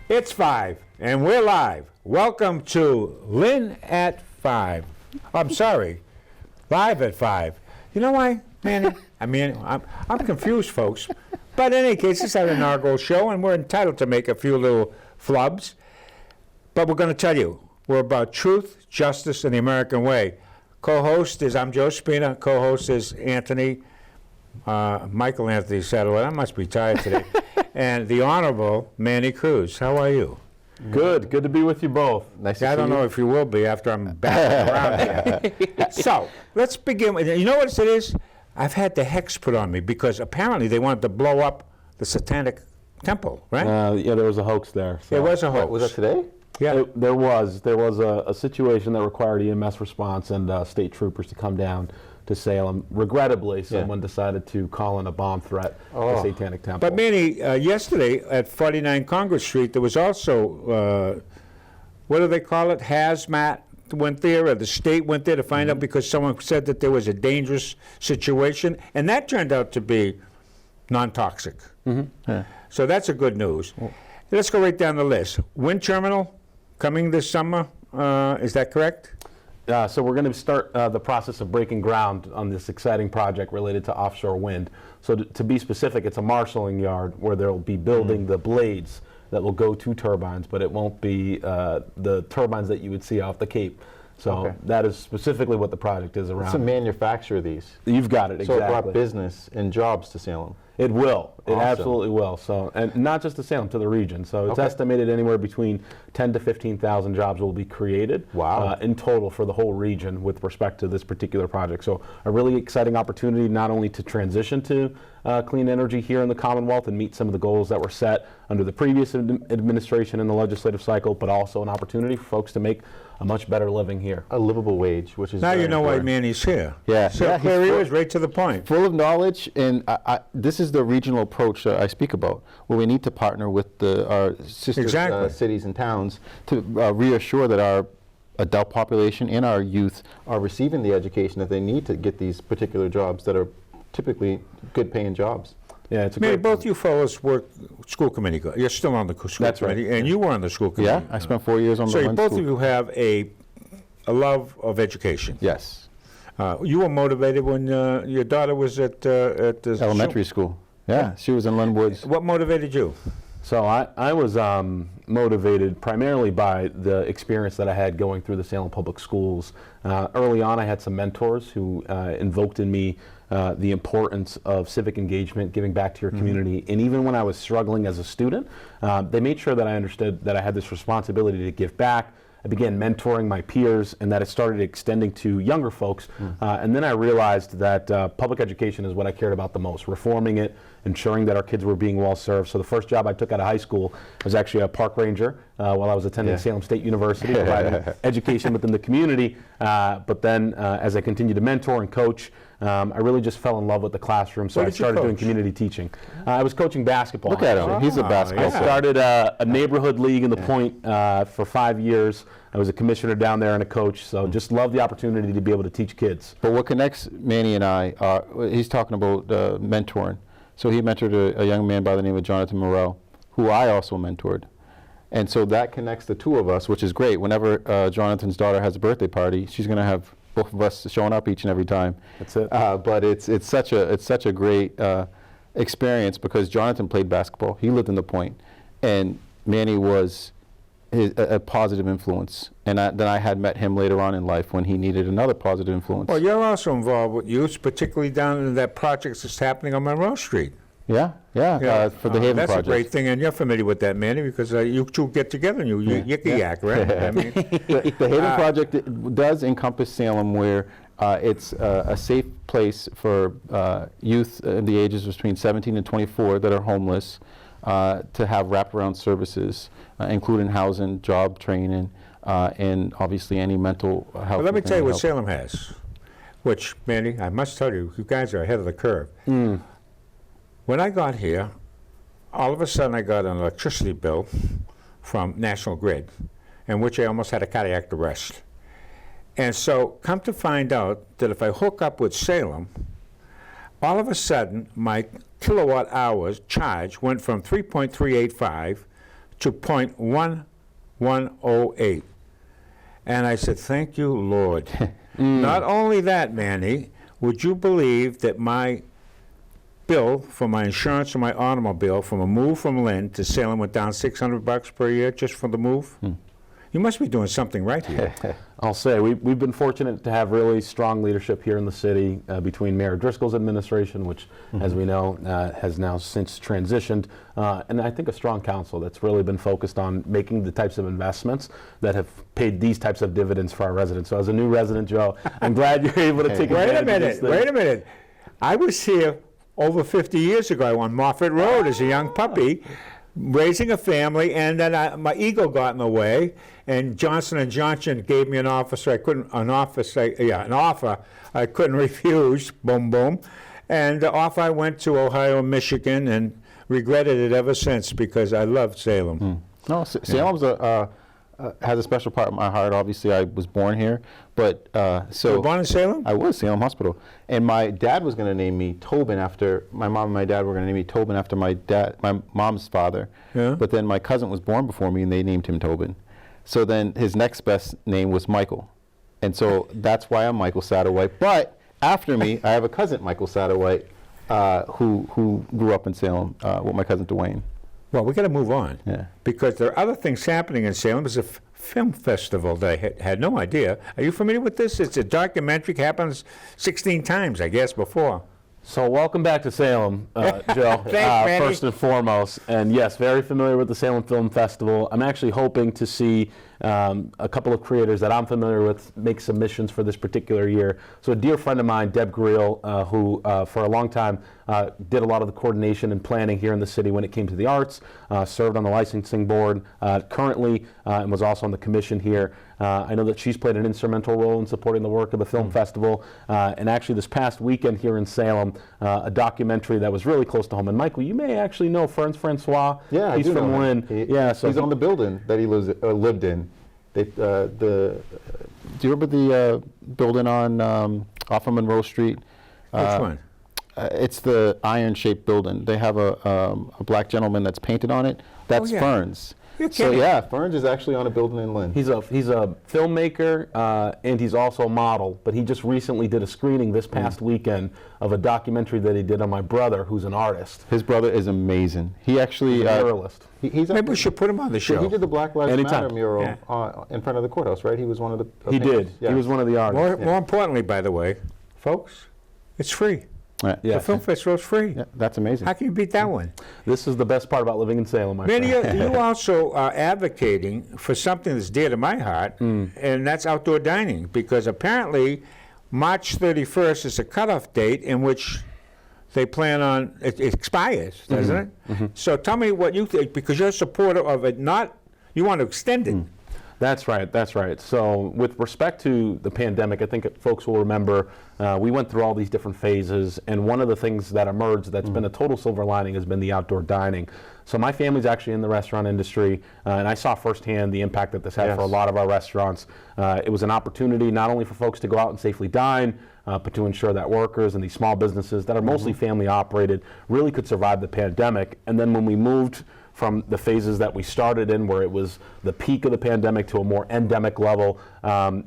It's 5, and we're live. Welcome to Lynn at 5. I'm sorry, live at 5. You know why, Manny? I'm confused, folks. But in any case, it's our inaugural show, and we're entitled to make a few little flubs. But we're going to tell you, we're about truth, justice, and the American way. Co-host is, I'm Joe Spina. Co-host is Michael Anthony Satterwhite. I must be tired today. And the Honorable Manny Cruz. How are you? Good to be with you both. Nice to see you. I don't know if you will be after I'm back around here. So, let's begin with, you know what it is? I've had the hex put on me because apparently they wanted to blow up the Satanic Temple, right? Yeah, there was a hoax there. There was a hoax. Was that today? Yeah. There was a situation that required EMS response and state troopers to come down to Salem. Regrettably, someone decided to call in a bomb threat at the Satanic Temple. But Manny, yesterday at 49 Congress Street, there was also, what do they call it? Hazmat went there, or the state went there to find out because someone said that there was a dangerous situation, and that turned out to be non-toxic. So that's a good news. Let's go right down the list. Wind terminal coming this summer, is that correct? So we're going to start the process of breaking ground on this exciting project related to offshore wind. So to be specific, it's a marshalling yard where they'll be building the blades that will go to turbines, but it won't be the turbines that you would see off the Cape. So that is specifically what the project is around. It's a manufacturer of these. You've got it, exactly. So it brought business and jobs to Salem. It will. It Awesome. absolutely will. So, and not just to Salem, to the region. So it's estimated anywhere between 10 to 15,000 jobs will be created in total for the whole region with respect to this particular project. So a really exciting opportunity not only to transition to clean energy here in the Commonwealth and meet some of the goals that were set under the previous administration in the legislative cycle, but also an opportunity for folks to make a much better living here. A livable wage, which is now you know important. why Manny's here. Yeah. So clear he is, right to the point. Full of knowledge, and this is the regional approach that I speak about, where we need to partner with our sister cities and towns to reassure that our adult population and our youth are receiving the education that they need to get these particular jobs that are typically good-paying jobs. Yeah, it's a Manny, great both you fellows work school committee. You're still on the school committee, and you were on the school committee. Yeah, I spent 4 years on the So Lund both school. of you have a love of education. Yes. You were motivated when your daughter was at the Elementary school. Yeah, she was in Lund Woods. What motivated you? So I was motivated primarily by the experience that I had going through the Salem Public Schools. Early on, I had some mentors who invoked in me the importance of civic engagement, giving back to your community. And even when I was struggling as a student, they made sure that I understood that I had this responsibility to give back. I began mentoring my peers, and that it started extending to younger folks. And then I realized that public education is what I cared about the most, reforming it, ensuring that our kids were being well served. So the first job I took out of high school was actually a park ranger while I was attending Salem State University, providing education within the community. But then as I continued to mentor and coach, I really just fell in love with the classroom, so I started doing community teaching. I was coaching basketball. Look at him. He's a basketball I started a neighborhood league in the Point for 5 years. I was a commissioner down there and a coach, so just love the opportunity to be able to teach kids. But what connects Manny and I, he's talking about mentoring. So he mentored a young man by the name of Jonathan Moreau, who I also mentored. And so that connects the two of us, which is great. Whenever Jonathan's daughter has a birthday party, she's going to have both of us showing up each and every time. That's it. But it's such a great experience because Jonathan played basketball. He lived in the Point, and Manny was a positive influence. And then I had met him later on in life when he needed another positive influence. Well, you're also involved with youth, particularly down in that project that's happening on Monroe Street. Yeah, for the Haven that's Project. That's a great thing, and you're familiar with that, Manny, because you two get together and you yicky-yak, right? I mean, the Haven Project does encompass Salem, where it's a safe place for youth in the ages between 17 and 24 that are homeless to have wraparound services, including housing, job training, and obviously any mental health. Well, let me tell you what Salem has, which, Manny, I must tell you, you guys are ahead of the curve. When I got here, all of a sudden I got an electricity bill from National Grid, in which I almost had a cardiac arrest. And so come to find out that if I hook up with Salem, all of a sudden my kilowatt hours charge went from 3.385 to .1108. And I said, thank you, Lord. Not only that, Manny, would you believe that my bill for my insurance and my automobile from a move from Lynn to Salem went down $600 per year just for the move? You must be doing something right here. I'll say we've been fortunate to have really strong leadership here in the city between Mayor Driscoll's administration, which, as we know, has now since transitioned, and I think a strong council that's really been focused on making the types of investments that have paid these types of dividends for our residents. So as a new resident, Joe, I'm glad you're able to take advantage of these things. Wait a minute. I was here over 50 years ago on Moffett Road as a young puppy, raising a family, and then my ego got in the way, and Johnson & Johnson gave me an offer I couldn't refuse, boom, boom, and off I went to Ohio, Michigan, and regretted it ever since because I loved Salem. No, Salem's has a special part in my heart. Obviously, I was born here, but so You were born in Salem? I was Salem Hospital, and my dad was going to name me Tobin after my mom and my dad were going to name me Tobin after my mom's father. Yeah. But then my cousin was born before me, and they named him Tobin. So then his next best name was Michael, and so that's why I'm Michael Satterwhite. But after me, I have a cousin, Michael Satterwhite, who grew up in Salem with my cousin Dwayne. Well, we got to move on. Yeah. Because there are other things happening in Salem. There's a film festival that I had no idea. Are you familiar with this? It's a documentary. Happens 16 times, I guess, before. So welcome back to Salem, Joe, Thanks, Manny. first and foremost. And yes, very familiar with the Salem Film Festival. I'm actually hoping to see a couple of creators that I'm familiar with make submissions for this particular year. So a dear friend of mine, Deb Greel, who for a long time did a lot of the coordination and planning here in the city when it came to the arts, served on the licensing board currently, and was also on the commission here. I know that she's played an instrumental role in supporting the work of the film festival, and actually this past weekend here in Salem, a documentary that was really close to home. And Michael, you may actually know Franz Francois. Yeah, he's I do from know Lynn. him. So he's on the building that he lived in. Do you remember the building on off of Monroe Street? Which one? It's the iron-shaped building. They have a black gentleman that's painted on it. That's yeah. Ferns. You're So kidding. yeah, Ferns is actually on a building in Lynn. He's a filmmaker and he's also a model, but he just recently did a screening this past weekend of a documentary that he did on my brother, who's an artist. his brother is amazing. He actually He's a muralist. He's Maybe we should put him on the So show. he did the Black Lives Anytime. Matter mural Yeah. in front of the courthouse, right? He was one of the He painters. did. Yeah. He was one of the artists. More importantly, by the way, folks, it's free. Yeah. Yeah. The film festival's free. Yeah, that's amazing. How can you beat that one? This is the best part about living in Salem, my Manny, friend. you also are advocating for something that's dear to my heart, and that's outdoor dining, because apparently March 31st is a cutoff date in which they plan on, it expires, doesn't it? So tell me what you think, because you're a supporter of it, you want to extend it. That's right, that's right. So with respect to the pandemic, I think folks will remember we went through all these different phases, and one of the things that emerged that's been a total silver lining has been the outdoor dining. So my family's actually in the restaurant industry, and I saw firsthand the impact that this had for a lot of our restaurants. It was an opportunity not only for folks to go out and safely dine, but to ensure that workers and these small businesses that are mostly family operated really could survive the pandemic. And then when we moved from the phases that we started in, where it was the peak of the pandemic, to a more endemic level,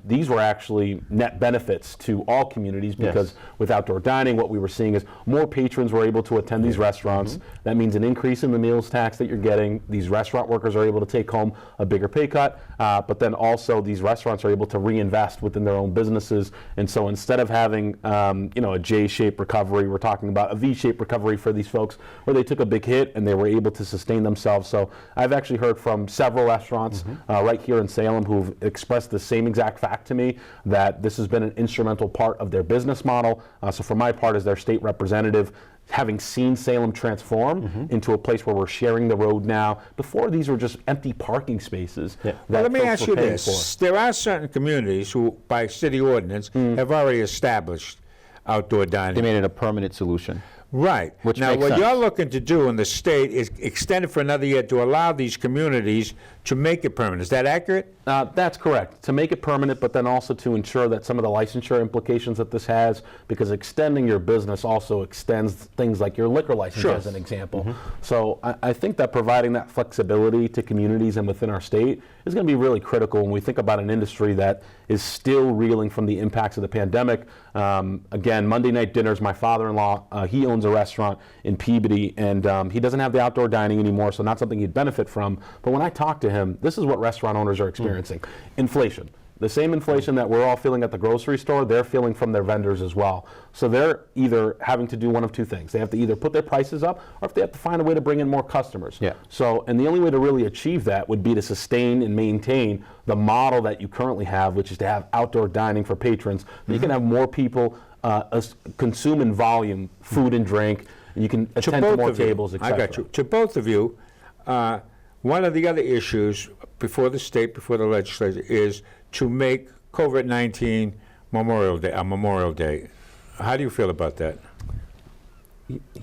these were actually net benefits to all communities, because with outdoor dining, what we were seeing is more patrons were able to attend these restaurants. That means an increase in the meals tax that you're getting. These restaurant workers are able to take home a bigger pay cut, but then also these restaurants are able to reinvest within their own businesses. And so instead of having a J-shaped recovery, we're talking about a V-shaped recovery for these folks, where they took a big hit and they were able to sustain themselves. So I've actually heard from several restaurants right here in Salem who've expressed the same exact fact to me, that this has been an instrumental part of their business model. So for my part as their state representative, having seen Salem transform into a place where we're sharing the road now. Before, these were just empty parking spaces. Well, let me ask you this. There are certain communities who, by city ordinance, have already established outdoor dining. They made it a permanent solution. Right. Which now, makes what sense. you're looking to do in the state is extend it for another year to allow these communities to make it permanent. Is that accurate? That's correct. To make it permanent, but then also to ensure that some of the licensure implications that this has, because extending your business also extends things like your liquor license, Sure. as an example. So I think that providing that flexibility to communities and within our state is going to be really critical when we think about an industry that is still reeling from the impacts of the pandemic. Again, Monday night dinners, my father-in-law, he owns a restaurant in Peabody, and he doesn't have the outdoor dining anymore, so not something he'd benefit from. But when I talk to him, this is what restaurant owners are experiencing. Inflation. The same inflation that we're all feeling at the grocery store, they're feeling from their vendors as well. So they're either having to do one of two things. They have to either put their prices up, or if they have to find a way to bring in more customers. Yeah. So, and the only way to really achieve that would be to sustain and maintain the model that you currently have, which is to have outdoor dining for patrons. You can have more people consume in volume food and drink, and you can attend to more tables, etc. I got you. To both of you, one of the other issues before the state, before the legislature, is to make COVID-19 Memorial Day a Memorial Day. How do you feel about that?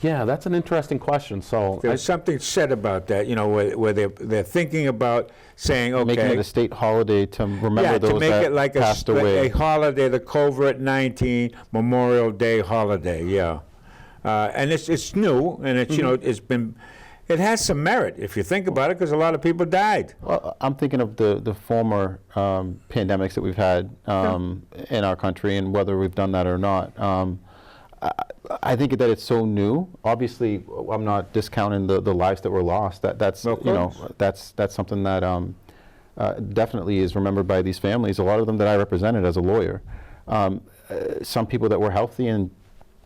Yeah, that's an interesting question. So There's something said about that, you know, where they're thinking about saying, okay, Making it a state holiday to remember yeah, those to make that it like passed a away. holiday, the COVID-19 Memorial Day holiday, yeah. And it's new, and it's, you know, it has some merit if you think about it, because a lot of people died. Well, I'm thinking of the former pandemics that we've had in our country, and whether we've done that or not. I think that it's so new. Obviously, I'm not discounting the lives that were lost. That's Of you know, course. that's something that definitely is remembered by these families. A lot of them that I represented as a lawyer. Some people that were healthy and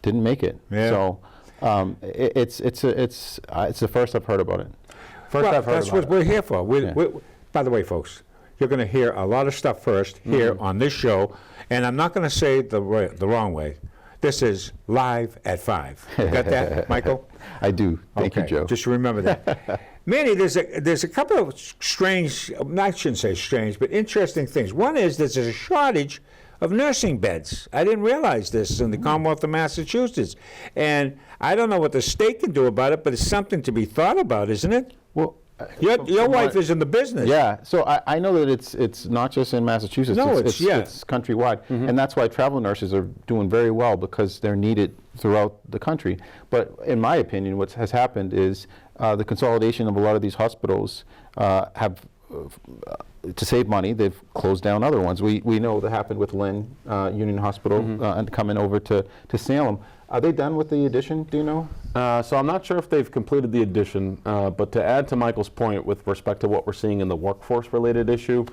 didn't make it. Yeah. So it's the first I've heard about it. first Well, I've heard that's about what we're here for. By the way, folks, you're going to hear a lot of stuff first here on this show, and I'm not going to say it the wrong way. This is live at 5. You got that, Michael? I do. Thank you, Joe. Just remember that. Manny, there's a couple of strange, I shouldn't say strange, but interesting things. One is there's a shortage of nursing beds. I didn't realize this in the Commonwealth of Massachusetts. And I don't know what the state can do about it, but it's something to be thought about, isn't it? Well, Your wife is in the business. Yeah, so I know that it's not just in Massachusetts. No, it's countrywide, and that's why travel nurses are doing very well, because they're needed throughout the country. But in my opinion, what has happened is the consolidation of a lot of these hospitals have. To save money, they've closed down other ones. We know that happened with Lynn Union Hospital and coming over to Salem. Are they done with the addition? Do you know? So I'm not sure if they've completed the addition, but to add to Michael's point with respect to what we're seeing in the workforce-related issue,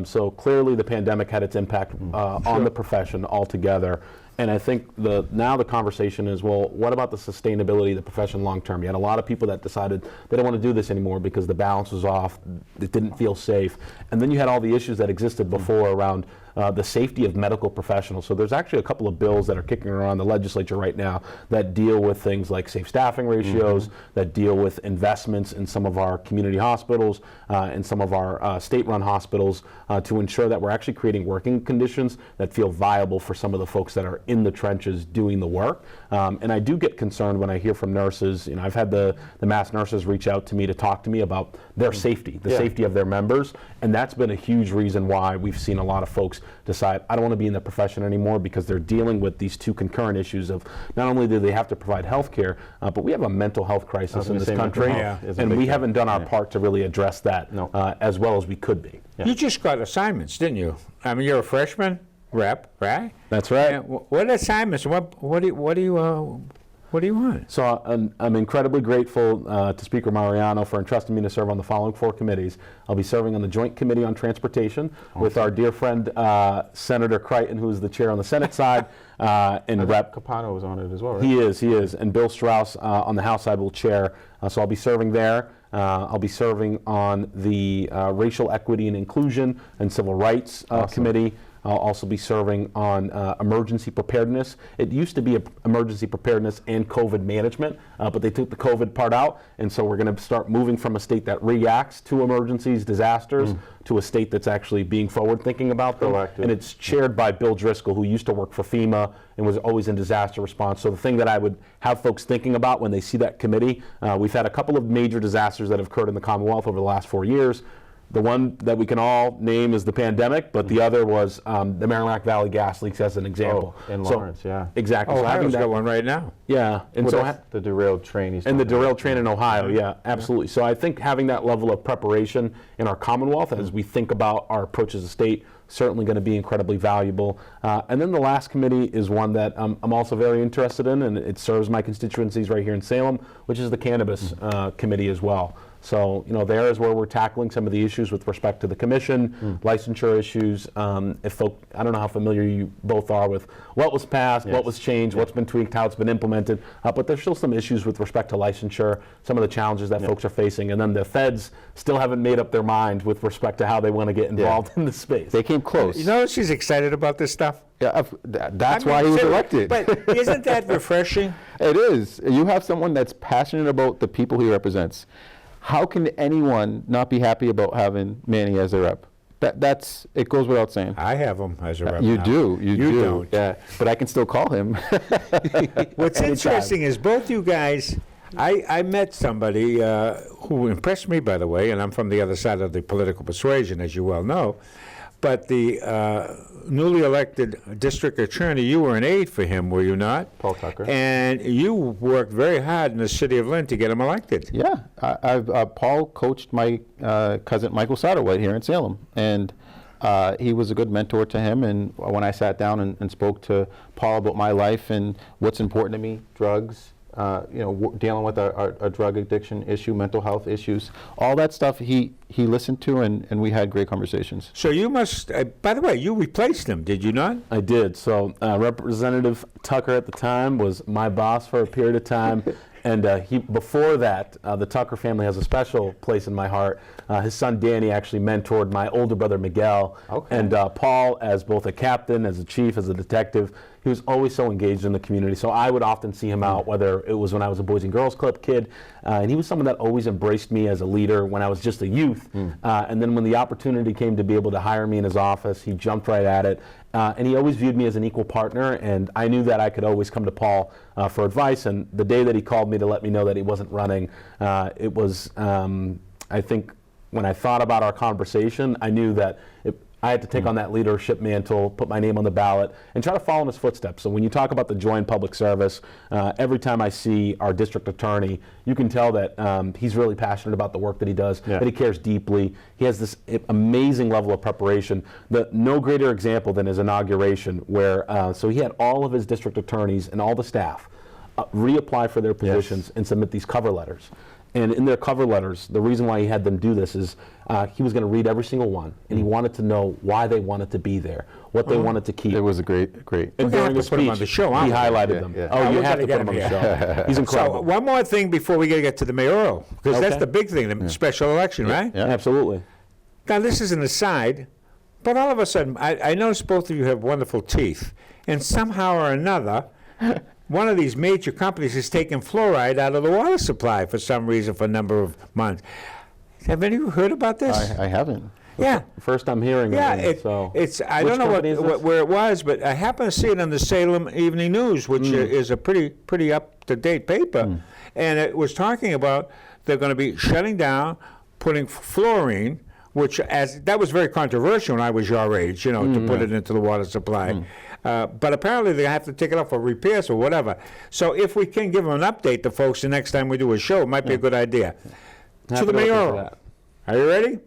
so clearly the pandemic had its impact on the profession altogether. And I think now the conversation is, well, what about the sustainability of the profession long term? You had a lot of people that decided they don't want to do this anymore because the balance was off, it didn't feel safe. And then you had all the issues that existed before around the safety of medical professionals. So there's actually a couple of bills that are kicking around the legislature right now that deal with things like safe staffing ratios, that deal with investments in some of our community hospitals and some of our state-run hospitals to ensure that we're actually creating working conditions that feel viable for some of the folks that are in the trenches doing the work. And I do get concerned when I hear from nurses. You know, I've had the mass nurses reach out to me to talk to me about their safety, the safety of their members, and that's been a huge reason why we've seen a lot of folks decide, I don't want to be in the profession anymore, because they're dealing with these two concurrent issues of not only do they have to provide health care, but we have a mental health crisis in this country, and we haven't done our part to really address that as well as we could be. You just got assignments, didn't you? I mean, you're a freshman rep, right? That's right. And what assignments? What do you want? So I'm incredibly grateful to Speaker Mariano for entrusting me to serve on the following 4 committees. I'll be serving on the Joint Committee on Transportation with our dear friend Senator Crichton, who's the chair on the Senate side, and Rep. Capano was on it as well, right? He is, and Bill Strauss on the House side will chair. So I'll be serving there. I'll be serving on the Racial Equity and Inclusion and Civil Rights Committee. I'll also be serving on emergency preparedness. It used to be emergency preparedness and COVID management, but they took the COVID part out, and so we're going to start moving from a state that reacts to emergencies, disasters, to a state that's actually being forward-thinking about them. Proactive. And it's chaired by Bill Driscoll, who used to work for FEMA and was always in disaster response. So the thing that I would have folks thinking about when they see that committee, we've had a couple of major disasters that have occurred in the Commonwealth over the last 4 years. The one that we can all name is the pandemic, but the other was the Merrimack Valley gas leaks as an example. Oh, in So- Lawrence, yeah. Exactly. Oh, So having Ohio's that, got one right now. yeah, and Well, so that's the derailed train he's and the talking about. derailed train in Ohio, yeah, absolutely. So I think having that level of preparation in our Commonwealth as we think about our approach as a state, certainly going to be incredibly valuable. And then the last committee is one that I'm also very interested in, and it serves my constituencies right here in Salem, which is the Cannabis Committee as well. So, there is where we're tackling some of the issues with respect to the commission, licensure issues. I don't know how familiar you both are with what was passed, what was changed, what's been tweaked, how it's been implemented, but there's still some issues with respect to licensure, some of the challenges that folks are facing, and then the feds still haven't made up their mind with respect to how they want to get involved in the space. They came close. You know she's excited about this stuff? Yeah, that's I mean, why he was seriously, elected. But isn't that refreshing? It is. You have someone that's passionate about the people he represents. How can anyone not be happy about having Manny as their rep? That's it goes without saying. I have him as a rep You now. do. You do. don't. Yeah, but I can still call him. What's interesting is both you guys, I met somebody who impressed me, by the way, and I'm from the other side of the political persuasion, as you well know, but the newly elected district attorney, you were an aide for him, were you not? Paul Tucker. And you worked very hard in the city of Lynn to get him elected. Yeah, Paul coached my cousin Michael Satterwhite here in Salem, and he was a good mentor to him. And when I sat down and spoke to Paul about my life and what's important to me, drugs, dealing with our drug addiction issue, mental health issues, all that stuff, he listened to, and we had great conversations. So you must, by the way, you replaced him, did you not? I did. So Representative Tucker at the time was my boss for a period of time. And before that, the Tucker family has a special place in my heart. His son Danny actually mentored my older brother Miguel. Okay. And Paul, as both a captain, as a chief, as a detective, he was always so engaged in the community. So I would often see him out, whether it was when I was a Boys and Girls Club kid. And he was someone that always embraced me as a leader when I was just a youth. And then when the opportunity came to be able to hire me in his office, he jumped right at it. And he always viewed me as an equal partner, and I knew that I could always come to Paul for advice. And the day that he called me to let me know that he wasn't running, it was, I think, when I thought about our conversation, I knew that I had to take on that leadership mantle, put my name on the ballot, and try to follow in his footsteps. So when you talk about the joy in public service, every time I see our district attorney, you can tell that he's really passionate about the work that he does, that he cares deeply. He has this amazing level of preparation. No greater example than his inauguration, where so he had all of his district attorneys and all the staff reapply for their positions and submit these cover letters. And in their cover letters, the reason why he had them do this is he was going to read every single one, and he wanted to know why they wanted to be there, what they wanted to keep. It was a great. And We're gonna during have the to put him speech, on the show, he aren't we? highlighted them. Yeah. Oh, you we're have gonna to put him on the show. He's incredible. So one more thing before we get to the mayoral, because that's Okay. the big thing, the special election, right? Yeah. Absolutely. Now, this is an aside, but all of a sudden, I notice both of you have wonderful teeth, and somehow or another, one of these major companies has taken fluoride out of the water supply for some reason for a number of months. Have any of you heard about this? I haven't. Yeah. First I'm hearing Yeah, of it. So. it's. I Which don't know company is this? where it was, but I happened to see it on the Salem Evening News, which is a pretty up-to-date paper, and it was talking about they're going to be shutting down, putting fluorine, which that was very controversial when I was your age, to put it into the water supply. But apparently they have to take it off for repairs or whatever. So if we can give them an update to folks the next time we do a show, it might be a good idea. Happy To the to listen to mayoral. that. Are you ready?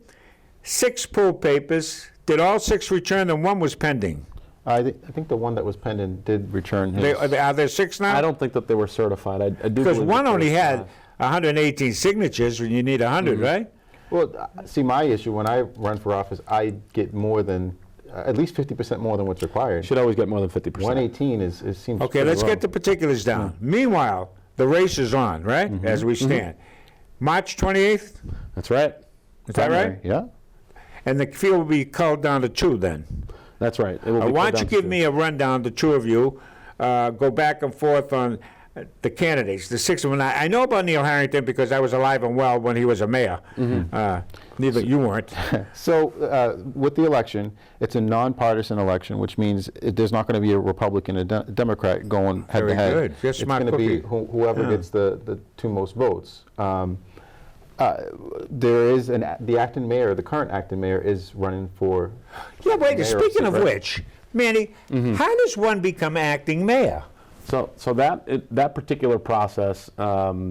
6 pulled papers. Did all 6 return and 1 was pending? I think the one that was pending did return his. Are there 6 now? I don't think that they were certified. I do Because believe one that only there's had five. 118 signatures when you need 100, right? Well, see, my issue, when I run for office, I get more than, at least 50% more than what's required. Should always get more than 50%. 118 seems Okay, pretty let's low. get the particulars down. Meanwhile, the race is on, right, as we stand. March 28th, That's right. is that right? Yeah. And the field will be culled down to 2 then. That's right. It will be Why put don't you down to give 2. me a rundown, the two of you, go back and forth on the candidates, the 6 of them. I know about Neil Harrington because I was alive and well when he was a mayor. Neither you weren't. So with the election, it's a nonpartisan election, which means there's not going to be a Republican and a Democrat going head Very to head. good. You're a It's smart going to be cookie. whoever gets the 2 most votes. There is the acting mayor, the current acting mayor, is running for. Yeah, wait, mayor speaking of seat, right? which, Manny, how does one become acting mayor? So that particular process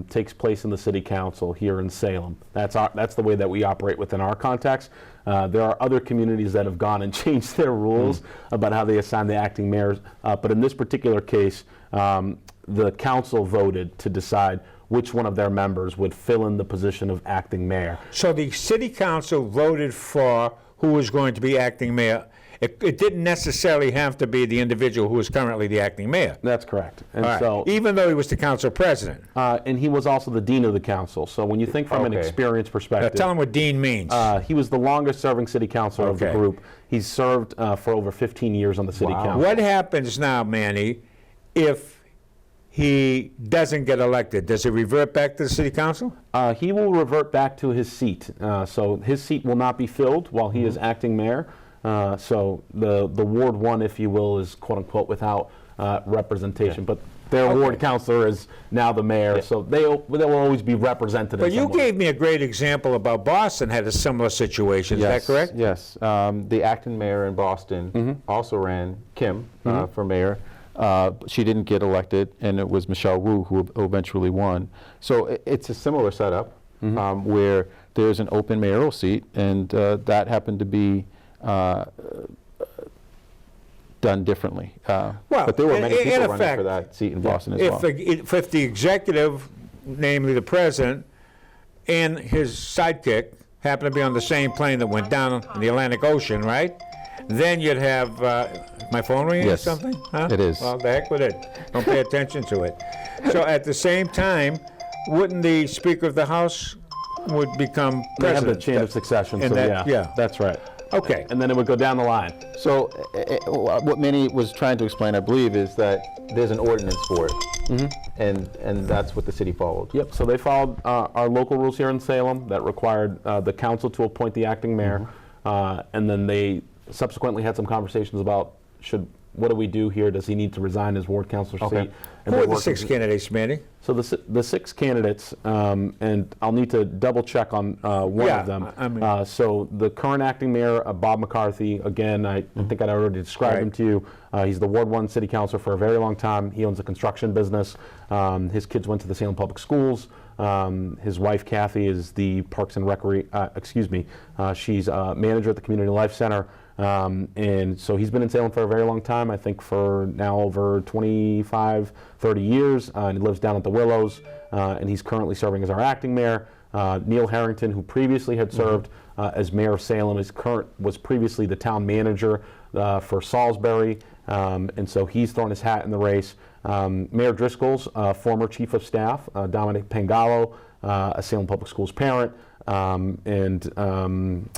takes place in the city council here in Salem. That's the way that we operate within our context. There are other communities that have gone and changed their rules about how they assign the acting mayors, but in this particular case, the council voted to decide which one of their members would fill in the position of acting mayor. So the city council voted for who was going to be acting mayor. It didn't necessarily have to be the individual who is currently the acting mayor. That's correct. And All right. so, Even though he was the council president. and he was also the dean of the council. So when you think from an Okay. experience Now, perspective, tell him what dean means. he was the longest serving city councilor of the Okay. group. He's served for over 15 years on the city Wow. council. What happens now, Manny, if he doesn't get elected? Does he revert back to the city council? He will revert back to his seat. So his seat will not be filled while he is acting mayor. So the Ward 1, if you will, is quote unquote without representation. But their ward councilor is now the mayor, so they will always be represented. But in you some way. gave me a great example about Boston had a similar situation. Is Yes, that correct? Yes. The acting mayor in Boston also ran, Kim, for mayor. She didn't get elected, and it was Michelle Wu who eventually won. So it's a similar setup where there's an open mayoral seat, and that happened to be done differently. But there were many in people running effect, for that seat in Boston as well. If the executive, namely the president, and his sidekick happen to be on the same plane that went down in the Atlantic Ocean, right? Then you'd have, my phone ringing or Yes, something? Huh? it is. Well, the heck with it. Don't pay attention to it. So at the same time, wouldn't the Speaker of the House would become They have president? the chain of succession. and So that- yeah. that's right. Okay. And then it would go down the line. So what Manny was trying to explain, I believe, is that there's an ordinance for it, and that's what the city followed. Yep. So they followed our local rules here in Salem that required the council to appoint the acting mayor, and then they subsequently had some conversations about what do we do here? Does he need to resign his ward councilor Okay. seat? Who they are the worked 6 with- candidates, Manny? So the 6 candidates, and I'll need to double check on one Yeah, of them. I mean- So the current acting mayor, Bob McCarthy, again, I think I'd already described Right. him to you. He's the Ward 1 city councilor for a very long time. He owns a construction business. His kids went to the Salem Public Schools. His wife, Kathy, is the Parks and she's a manager at the Community Life Center. And so he's been in Salem for a very long time, I think for now over 25, 30 years, and he lives down at the Willows, and he's currently serving as our acting mayor. Neil Harrington, who previously had served as mayor of Salem, was previously the town manager for Salisbury, and so he's thrown his hat in the race. Mayor Driscoll's former chief of staff, Dominic Pangalo, a Salem Public Schools parent,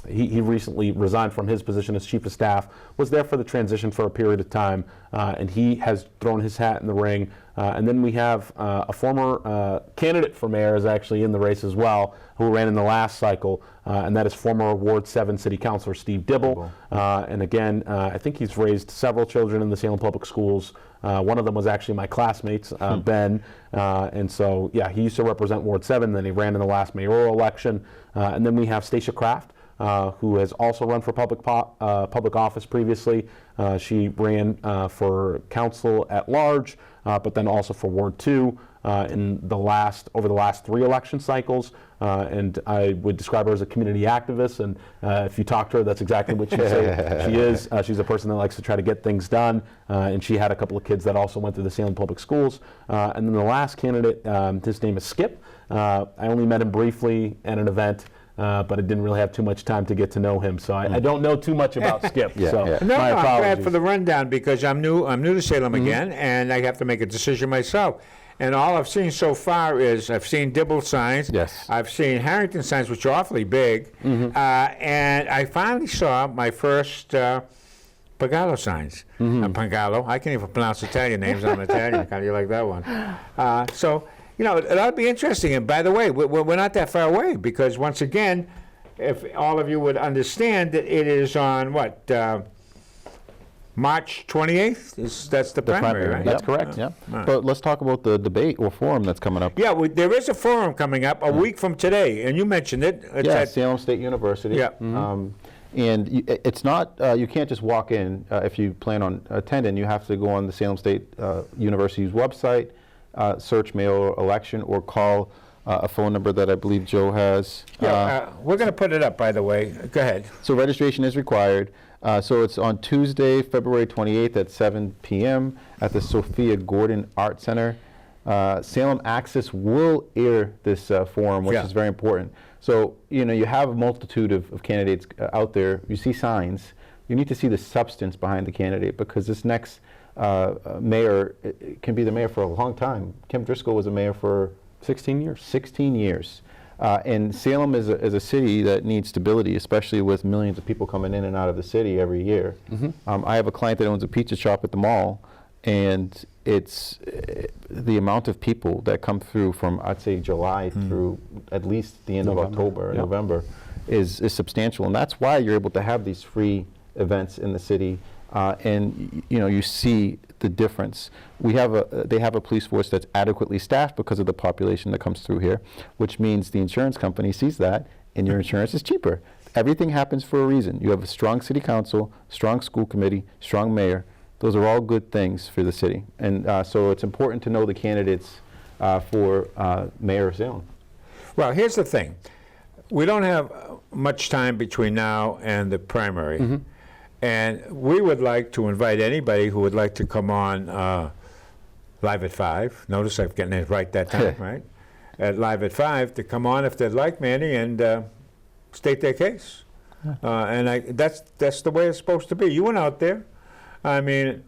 he recently resigned from his position as chief of staff, was there for the transition for a period of time, and he has thrown his hat in the ring. And then we have a former candidate for mayor is actually in the race as well, who ran in the last cycle, and that is former Ward 7 City Councilor Steve Dibble. And again, I think he's raised several children in the Salem Public Schools. One of them was actually my classmates, Ben, and so yeah, he used to represent Ward 7, then he ran in the last mayoral election. And then we have Stacia Kraft, who has also run for public office previously. She ran for council at large, but then also for Ward 2 over the last 3 election cycles. And I would describe her as a community activist, and if you talk to her, that's exactly what she'd say she is. She's a person that likes to try to get things done, and she had a couple of kids that also went through the Salem Public Schools. And then the last candidate, his name is Skip. I only met him briefly at an event, but I didn't really have too much time to get to know him, so I don't know too much about Skip. So No, my I'm glad apologies. for the rundown because I'm new to Salem again, and I have to make a decision myself. And all I've seen so far is I've seen Dibble signs. Yes. I've seen Harrington signs, which are awfully big. And I finally saw my first Pagalo signs. Pagalo. I can't even pronounce Italian names. I'm Italian. How do you like that one? So, you know, it'll be interesting. And by the way, we're not that far away because, once again, if all of you would understand that it is on what? March 28th? That's the primary, right? That's correct, yeah. But let's talk about the debate or forum that's coming up. Yeah, there is a forum coming up a week from today, and you mentioned it. It's Yeah, at Salem State University. Yeah. And it's not, you can't just walk in if you plan on attending. You have to go on the Salem State University's website, search mail election, or call a phone number that I believe Joe has. we're going to put it up, by the way. Go ahead. So registration is required. So it's on Tuesday, February 28th at 7 p.m. at the Sophia Gordon Art Center. Salem Access will air this forum, which is very important. So, you know, you have a multitude of candidates out there. You see signs. You need to see the substance behind the candidate, because this next mayor can be the mayor for a long time. Kim Driscoll was a mayor for 16 years. 16 years. And Salem is a city that needs stability, especially with millions of people coming in and out of the city every year. I have a client that owns a pizza shop at the mall, and it's the amount of people that come through from, I'd say, July through at least the end of October, November, is substantial. And that's why you're able to have these free events in the city. And you know, you see the difference. They have a police force that's adequately staffed because of the population that comes through here, which means the insurance company sees that, and your insurance is cheaper. Everything happens for a reason. You have a strong city council, strong school committee, strong mayor. Those are all good things for the city. And so it's important to know the candidates for Mayor of Salem. Well, here's the thing. We don't have much time between now and the primary. And we would like to invite anybody who would like to come on live at 5. Notice I've gotten it right that time, right? At live at 5 to come on if they'd like, Manny, and state their case. And that's the way it's supposed to be. You went out there. I mean,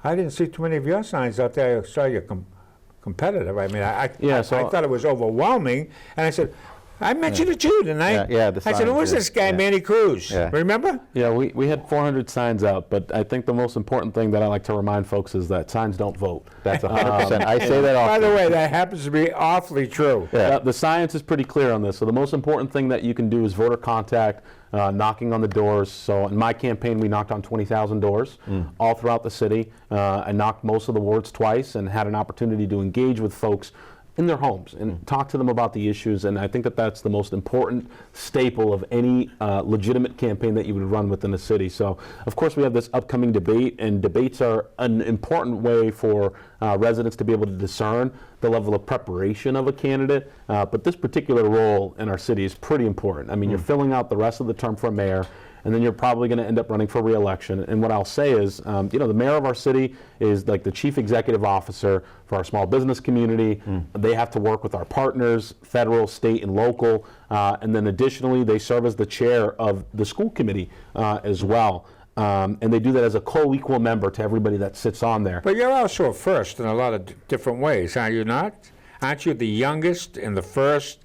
I didn't see too many of your signs out there. I saw your competitor. I mean, I thought it was overwhelming. And I said, I mentioned it to you, didn't I? Yeah, the I said, who is signs, this guy, Manny Cruz? Remember? Yeah, we had 400 signs out, but I think the most important thing that I like to remind folks is that signs don't vote. That's 100%. I say that often. By the way, that happens to be awfully true. The science is pretty clear on this. So the most important thing that you can do is voter contact, knocking on the doors. So in my campaign, we knocked on 20,000 doors all throughout the city. I knocked most of the wards twice and had an opportunity to engage with folks in their homes and talk to them about the issues. And I think that that's the most important staple of any legitimate campaign that you would run within a city. So, of course, we have this upcoming debate, and debates are an important way for residents to be able to discern the level of preparation of a candidate. But this particular role in our city is pretty important. I mean, you're filling out the rest of the term for mayor, and then you're probably going to end up running for re-election. And what I'll say is, you know, the mayor of our city is like the chief executive officer for our small business community. They have to work with our partners, federal, state, and local. And then additionally, they serve as the chair of the school committee as well. And they do that as a co-equal member to everybody that sits on there. But you're also a first in a lot of different ways, are you not? Aren't you the youngest and the first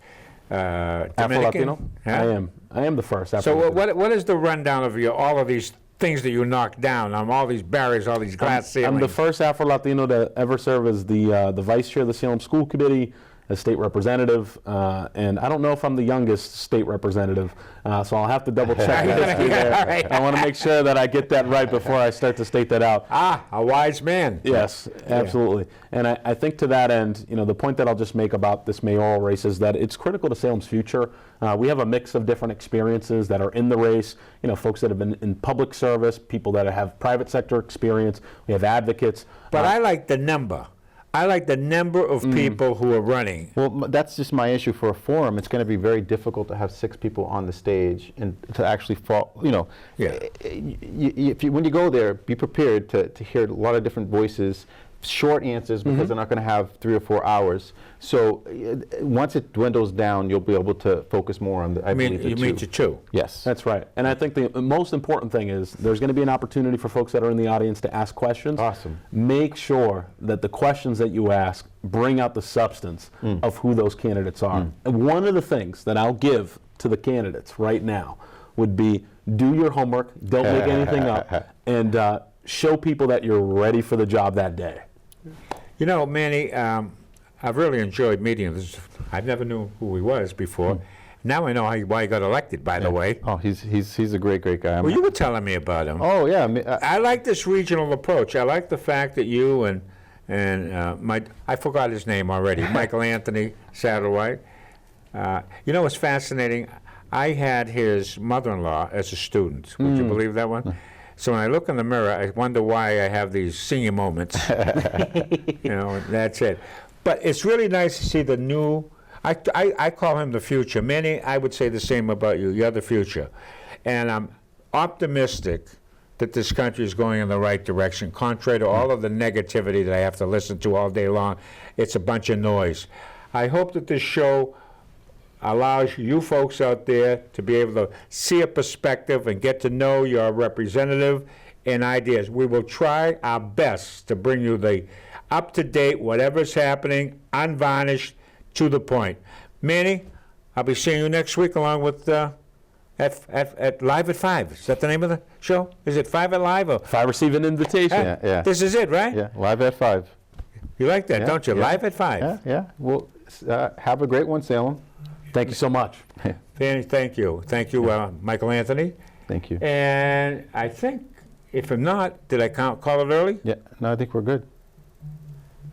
Dominican? Afro-Latino? Yeah? I am the first. So what is the rundown of all of these things that you knocked down, all these barriers, all these glass ceilings? I'm the first Afro-Latino to ever serve as the vice chair of the Salem School Committee, as state representative, and I don't know if I'm the youngest state representative, so I'll have to double check the history there. Right. I want to make sure that I get that right before I start to state that out. A wise man. Yes, absolutely. And I think to that end, you know, the point that I'll just make about this mayoral race is that it's critical to Salem's future. We have a mix of different experiences that are in the race, you know, folks that have been in public service, people that have private sector experience, we have advocates. But I like the number. I like the number of people who are running. Well, that's just my issue for a forum. It's going to be very difficult to have 6 people on the stage and to actually fall, you know. When you go there, be prepared to hear a lot of different voices, short answers, because they're not going to have 3 or 4 hours. So once it dwindles down, you'll be able to focus more on the, I believe, you mean to 2? Yes. That's right. And I think the most important thing is there's going to be an opportunity for folks that are in the audience to ask questions. Awesome. Make sure that the questions that you ask bring out the substance of who those candidates are. And one of the things that I'll give to the candidates right now, would be do your homework, don't make anything up, and show people that you're ready for the job that day. You know, Manny, I've really enjoyed meeting him. I never knew who he was before. Now I know why he got elected, by the way. Oh, he's a great guy. Well, you were telling me about him. Oh, yeah. I like this regional approach. I like the fact that you and I forgot his name already, Michael Anthony Satterwhite. You know what's fascinating? I had his mother-in-law as a student. Would you believe that one? So when I look in the mirror, I wonder why I have these senior moments. You know, that's it. But it's really nice to see the new. I call him the future. Manny, I would say the same about you. You're the future. And I'm optimistic that this country is going in the right direction, contrary to all of the negativity that I have to listen to all day long. It's a bunch of noise. I hope that this show allows you folks out there to be able to see a perspective and get to know your representative and ideas. We will try our best to bring you the up-to-date, whatever's happening, unvarnished, to the point. Manny, I'll be seeing you next week along with at Live at 5. Is that the name of the show? Is it 5 at Live? Or? If I receive an invitation. Yeah. This is it, right? Yeah, Live at 5. You like that, Yeah, don't you? yeah. Live at 5. Yeah. Well, have a great one, Salem. Thank you so much. Manny, thank you. Thank you, Michael Anthony. Thank you. And I think, if I'm not, did I call it early? Yeah, no, I think we're good.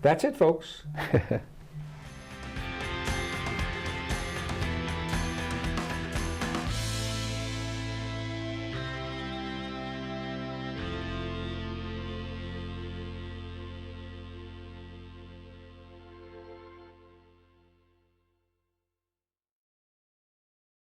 That's it, folks.